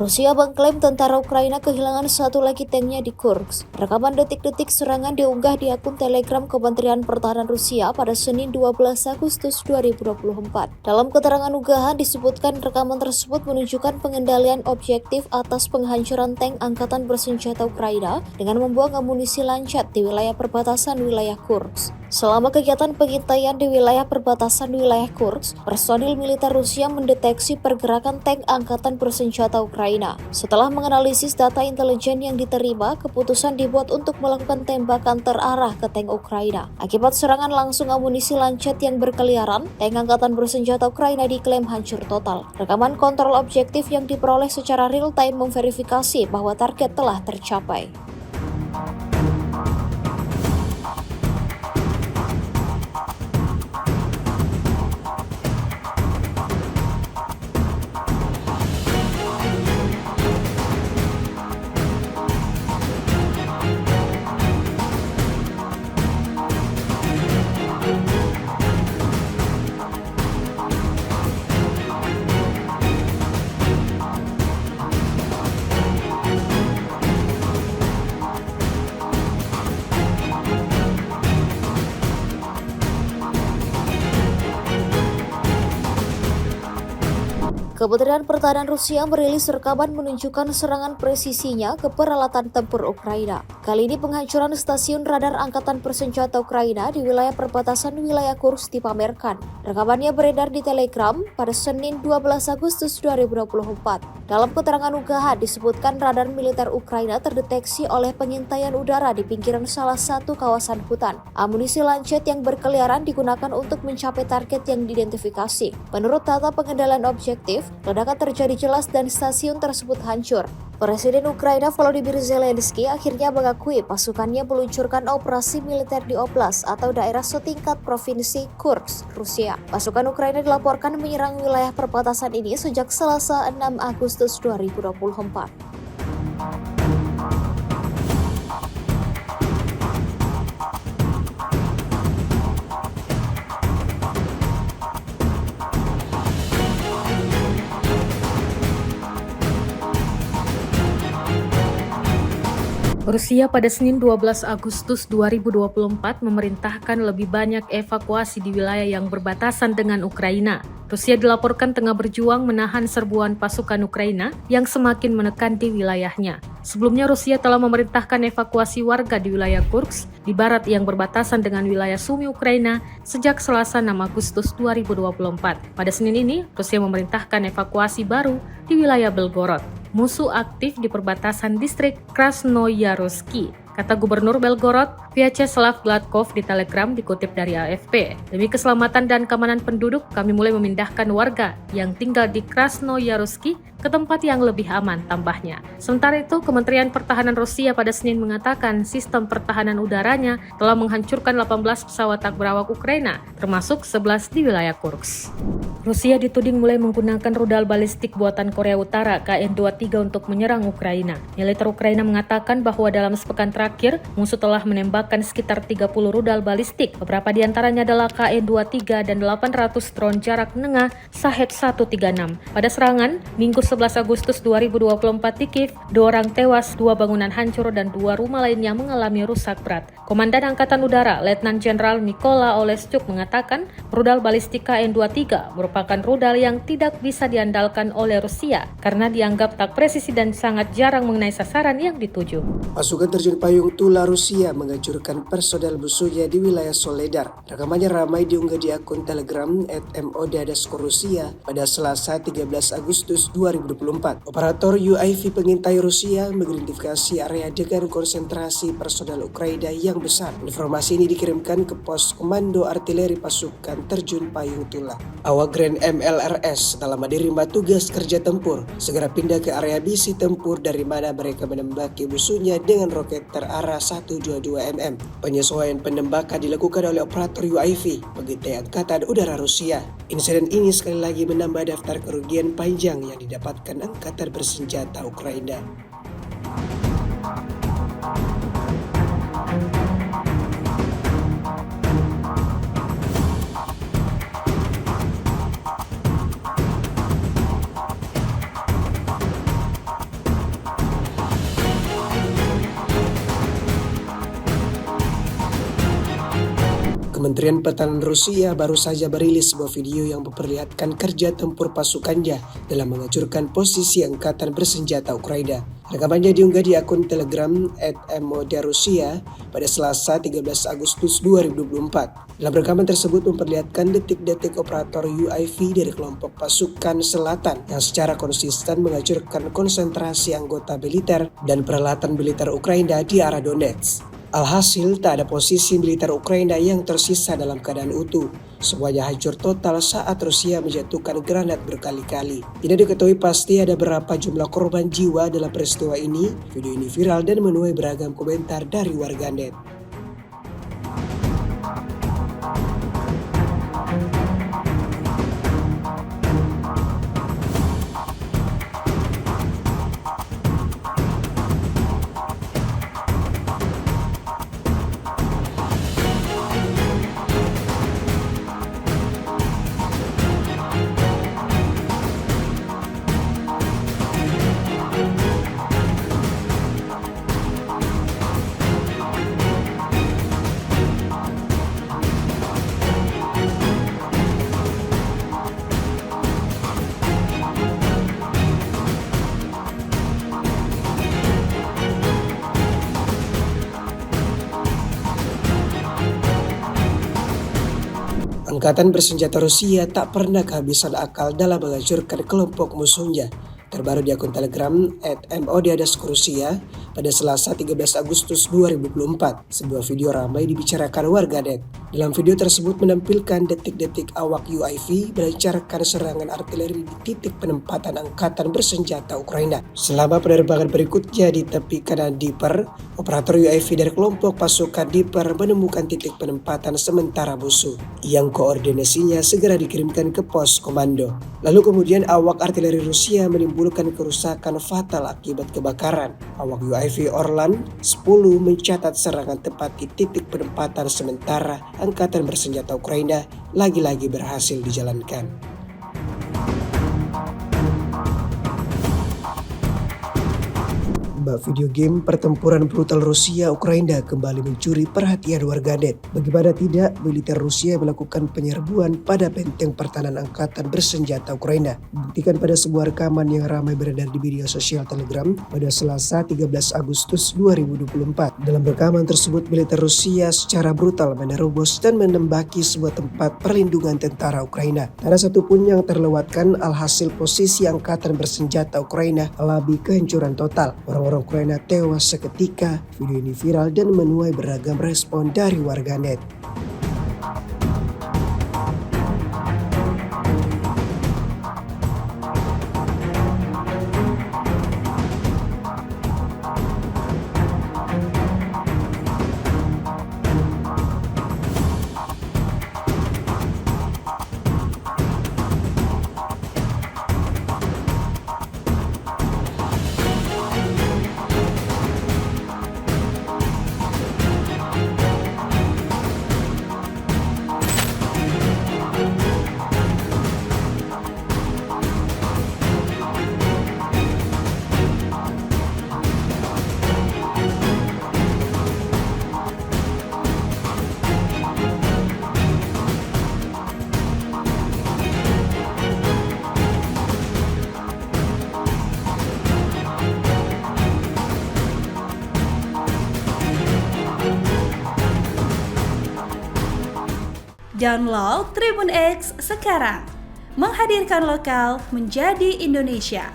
Rusia mengklaim tentara Ukraina kehilangan satu lagi tanknya di Kursk. Rekaman detik-detik serangan diunggah di akun Telegram Kementerian Pertahanan Rusia pada Senin 12 Agustus 2024. Dalam keterangan unggahan disebutkan rekaman tersebut menunjukkan pengendalian objektif atas penghancuran tank angkatan bersenjata Ukraina dengan membuang amunisi lancat di wilayah perbatasan wilayah Kursk. Selama kegiatan pengintaian di wilayah perbatasan wilayah Kursk, personil militer Rusia mendeteksi pergerakan tank angkatan bersenjata Ukraina. Setelah menganalisis data intelijen yang diterima, keputusan dibuat untuk melakukan tembakan terarah ke tank Ukraina. Akibat serangan langsung amunisi lancet yang berkeliaran, tank angkatan bersenjata Ukraina diklaim hancur total. Rekaman kontrol objektif yang diperoleh secara real-time memverifikasi bahwa target telah tercapai. Kementerian Pertahanan Rusia merilis rekaman menunjukkan serangan presisinya ke peralatan tempur Ukraina. Kali ini penghancuran stasiun radar angkatan bersenjata Ukraina di wilayah perbatasan wilayah Kursk dipamerkan. Rekamannya beredar di Telegram pada Senin 12 Agustus 2024. Dalam keterangan unggahan disebutkan radar militer Ukraina terdeteksi oleh pengintaian udara di pinggiran salah satu kawasan hutan. Amunisi lancet yang berkeliaran digunakan untuk mencapai target yang diidentifikasi. Menurut data pengendalian objektif, ledakan terjadi jelas dan stasiun tersebut hancur. Presiden Ukraina Volodymyr Zelensky akhirnya mengakui pasukannya meluncurkan operasi militer di Oblast atau daerah setingkat provinsi Kursk, Rusia. Pasukan Ukraina dilaporkan menyerang wilayah perbatasan ini sejak Selasa 6 Agustus 2024. Rusia pada Senin 12 Agustus 2024 memerintahkan lebih banyak evakuasi di wilayah yang berbatasan dengan Ukraina. Rusia dilaporkan tengah berjuang menahan serbuan pasukan Ukraina yang semakin menekan di wilayahnya. Sebelumnya Rusia telah memerintahkan evakuasi warga di wilayah Kursk di barat yang berbatasan dengan wilayah Sumi Ukraina sejak Selasa 6 Agustus 2024. Pada Senin ini, Rusia memerintahkan evakuasi baru di wilayah Belgorod. Musuh aktif di perbatasan distrik Krasnoyarsky, kata Gubernur Belgorod, Vyacheslav Gladkov di Telegram dikutip dari AFP. Demi keselamatan dan keamanan penduduk, kami mulai memindahkan warga yang tinggal di Krasnoyarsky ke tempat yang lebih aman, tambahnya. Sementara itu, Kementerian Pertahanan Rusia pada Senin mengatakan sistem pertahanan udaranya telah menghancurkan 18 pesawat tak berawak Ukraina, termasuk 11 di wilayah Kursk. Rusia dituding mulai menggunakan rudal balistik buatan Korea Utara KN-23 untuk menyerang Ukraina. Militer Ukraina mengatakan bahwa dalam sepekan terakhir, musuh telah menembakkan sekitar 30 rudal balistik. Beberapa di antaranya adalah KN-23 dan 800 drone jarak menengah Shahed-136. Pada serangan, Minggu 11 Agustus 2024 di Kiev, 2 orang tewas, 2 bangunan hancur, dan 2 rumah lainnya mengalami rusak berat. Komandan Angkatan Udara, Letnan Jenderal Mykola Oleschuk mengatakan, rudal balistik KN-23 merupakan rudal yang tidak bisa diandalkan oleh Rusia karena dianggap tak presisi dan sangat jarang mengenai sasaran yang dituju. Pasukan terjun payung Tula Rusia menghancurkan personel musuhnya di wilayah Soledar. Rekamannya ramai diunggah di akun Telegram @MOD_Rusia pada Selasa 13 Agustus 2024. Operator UAV pengintai Rusia mengidentifikasi area dengan konsentrasi personel Ukraina yang besar. Informasi ini dikirimkan ke pos komando artileri pasukan terjun payung Tula. Awak Grand MLRS telah menerima tugas kerja tempur, segera pindah ke area misi tempur dari mana mereka menembaki musuhnya dengan roket terarah 122 mm. Penyesuaian penembakan dilakukan oleh operator UAV pengintai Angkatan Udara Rusia. Insiden ini sekali lagi menambah daftar kerugian panjang yang didapatkan Angkatan Bersenjata Ukraina. Kementerian Pertahanan Rusia baru saja merilis sebuah video yang memperlihatkan kerja tempur pasukannya dalam menghancurkan posisi angkatan bersenjata Ukraina. Rekamannya diunggah di akun Telegram @MODRusia pada Selasa 13 Agustus 2024. Dalam rekaman tersebut memperlihatkan detik-detik operator UAV dari kelompok pasukan selatan yang secara konsisten menghancurkan konsentrasi anggota militer dan peralatan militer Ukraina di arah Donetsk. Alhasil, tak ada posisi militer Ukraina yang tersisa dalam keadaan utuh. Semuanya hancur total saat Rusia menjatuhkan granat berkali-kali. Tidak diketahui pasti ada berapa jumlah korban jiwa dalam peristiwa ini. Video ini viral dan menuai beragam komentar dari warganet. Angkatan bersenjata Rusia tak pernah kehabisan akal dalam menghancurkan kelompok musuhnya. Terbaru di akun Telegram @MOD_Rusia pada Selasa 13 Agustus 2024, sebuah video ramai dibicarakan warganet. Dalam video tersebut menampilkan detik-detik awak UAV melancarkan serangan artileri di titik penempatan angkatan bersenjata Ukraina. Selama penerbangan berikutnya di tepi kanan Dnipro, operator UAV dari kelompok pasukan Dnipro menemukan titik penempatan sementara musuh yang koordinasinya segera dikirimkan ke pos komando. Lalu kemudian awak artileri Rusia menimbulkan kerusakan fatal akibat kebakaran. Awak UAV Orlan 10 mencatat serangan tepat di titik penempatan sementara angkatan bersenjata Ukraina lagi-lagi berhasil dijalankan. Video game pertempuran brutal Rusia-Ukraina kembali mencuri perhatian warganet. Bagaimana tidak, militer Rusia melakukan penyerbuan pada benteng pertahanan angkatan bersenjata Ukraina. Dibuktikan pada sebuah rekaman yang ramai beredar di media sosial Telegram pada Selasa 13 Agustus 2024. Dalam rekaman tersebut, militer Rusia secara brutal menerobos dan menembaki sebuah tempat perlindungan tentara Ukraina. Tak ada satupun yang terlewatkan, alhasil posisi angkatan bersenjata Ukraina alami kehancuran total. Orang-orang Ukraina tewas seketika. Video ini viral dan menuai beragam respon dari warganet. Download Tribun X sekarang, menghadirkan lokal menjadi Indonesia.